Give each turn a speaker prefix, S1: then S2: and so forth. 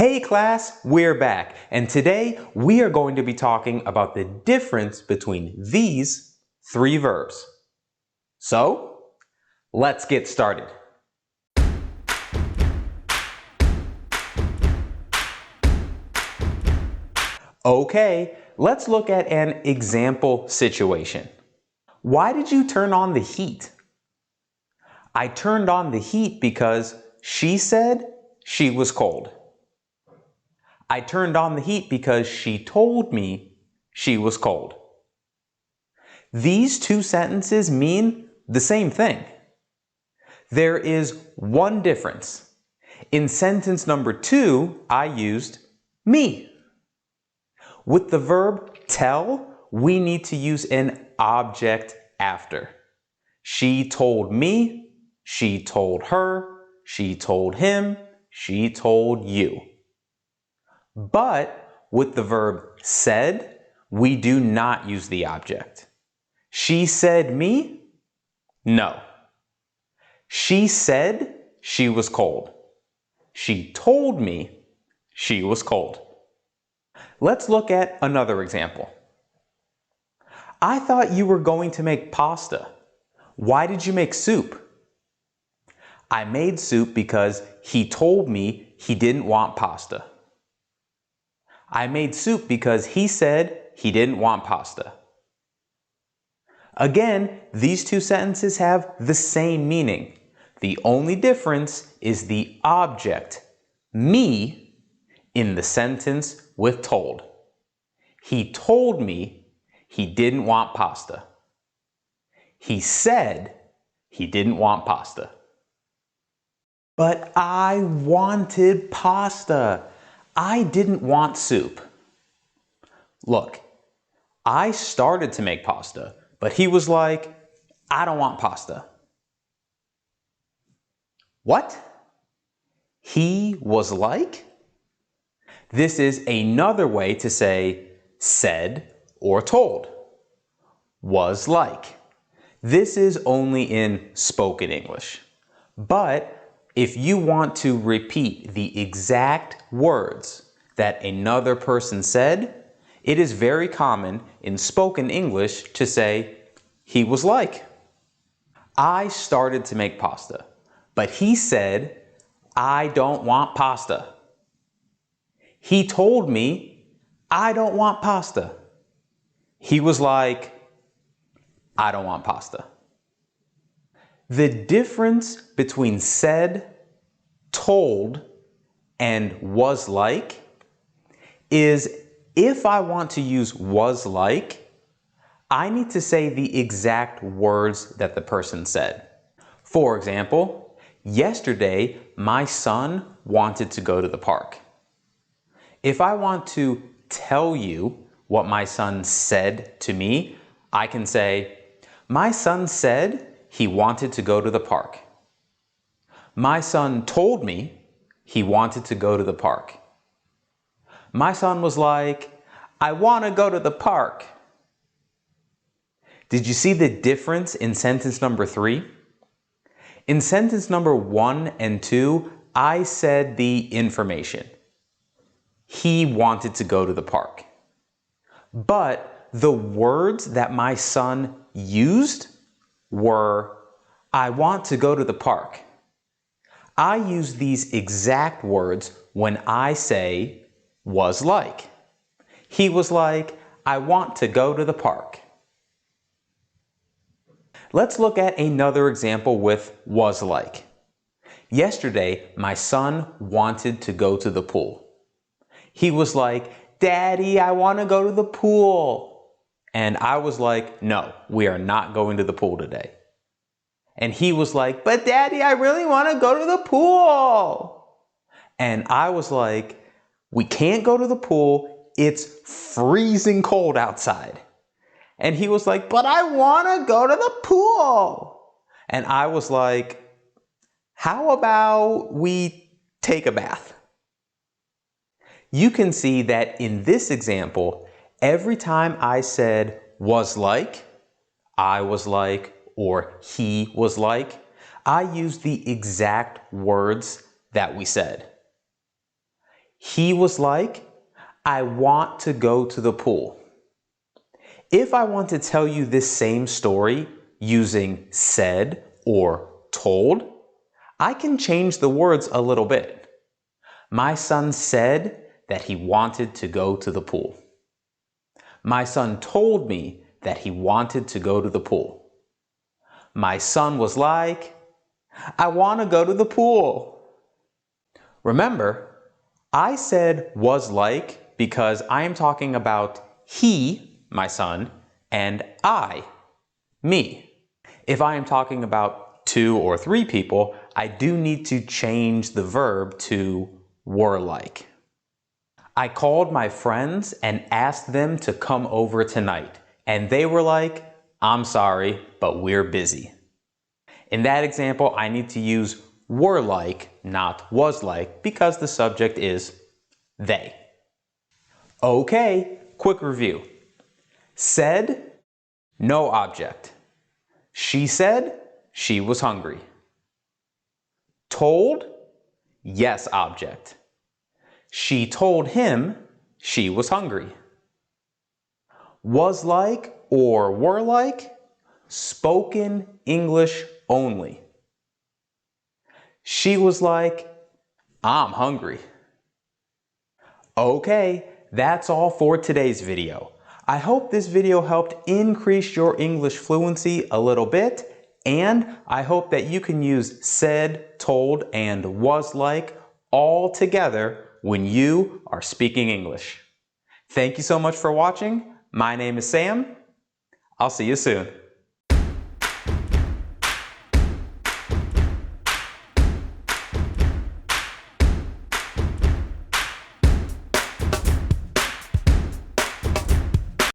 S1: Hey class, we're back, and today we are going to be talking about the difference between these three verbs. So, let's get started. Okay, let's look at an example situation. Why did you turn on the heat? I turned on the heat because she said she was cold. I turned on the heat because she told me she was cold. These two sentences mean the same thing. There is one difference. In sentence number 2, I used me. With the verb tell, we need to use an object after. She told me, she told her, she told him, she told you. But with the verb said, we do not use the object. She said me? No. She said she was cold. She told me she was cold. Let's look at another example. I thought you were going to make pasta. Why did you make soup? I made soup because he told me he didn't want pasta. I made soup because he said he didn't want pasta. Again, these two sentences have the same meaning. The only difference is the object, me, in the sentence with told. He told me he didn't want pasta. He said he didn't want pasta. But I wanted pasta. I didn't want soup. Look, I started to make pasta, but he was like, I don't want pasta. What? He was like? This is another way to say said or told. Was like. This is only in spoken English. But if you want to repeat the exact words that another person said, it is very common in spoken English to say, he was like. I started to make pasta, but he said, I don't want pasta. He told me, I don't want pasta. He was like, I don't want pasta. The difference between said, told, and was like is if I want to use was like, I need to say the exact words that the person said. For example, yesterday my son wanted to go to the park. If I want to tell you what my son said to me, I can say, my son said he wanted to go to the park. My son told me he wanted to go to the park. My son was like, I want to go to the park. Did you see the difference in sentence number 3? In sentence number 1 and 2, I said the information. He wanted to go to the park. But the words that my son used were, I want to go to the park. I use these exact words when I say was like. He was like, I want to go to the park. Let's look at another example with was like. Yesterday, my son wanted to go to the pool. He was like, Daddy, I want to go to the pool. And I was like, no, we are not going to the pool today. And he was like, but Daddy, I really want to go to the pool. And I was like, we can't go to the pool. It's freezing cold outside. And he was like, but I want to go to the pool. And I was like, how about we take a bath? You can see that in this example, every time I said was like, I was like, or he was like, I used the exact words that we said. He was like, I want to go to the pool. If I want to tell you this same story using said or told, I can change the words a little bit. My son said that he wanted to go to the pool. My son told me that he wanted to go to the pool. My son was like, I want to go to the pool. Remember, I said was like because I am talking about he, my son, and I, me. If I am talking about 2 or 3 people, I do need to change the verb to were like. I called my friends and asked them to come over tonight, and they were like, I'm sorry, but we're busy. In that example, I need to use were like, not was like, because the subject is they. Okay, quick review. Said, no object. She said she was hungry. Told, yes object. She told him she was hungry. Was like or were like, spoken English only. She was like, I'm hungry. Okay, that's all for today's video. I hope this video helped increase your English fluency a little bit, and I hope that you can use said, told, and was like all together when you are speaking English. Thank you so much for watching. My name is Sam. I'll see you soon.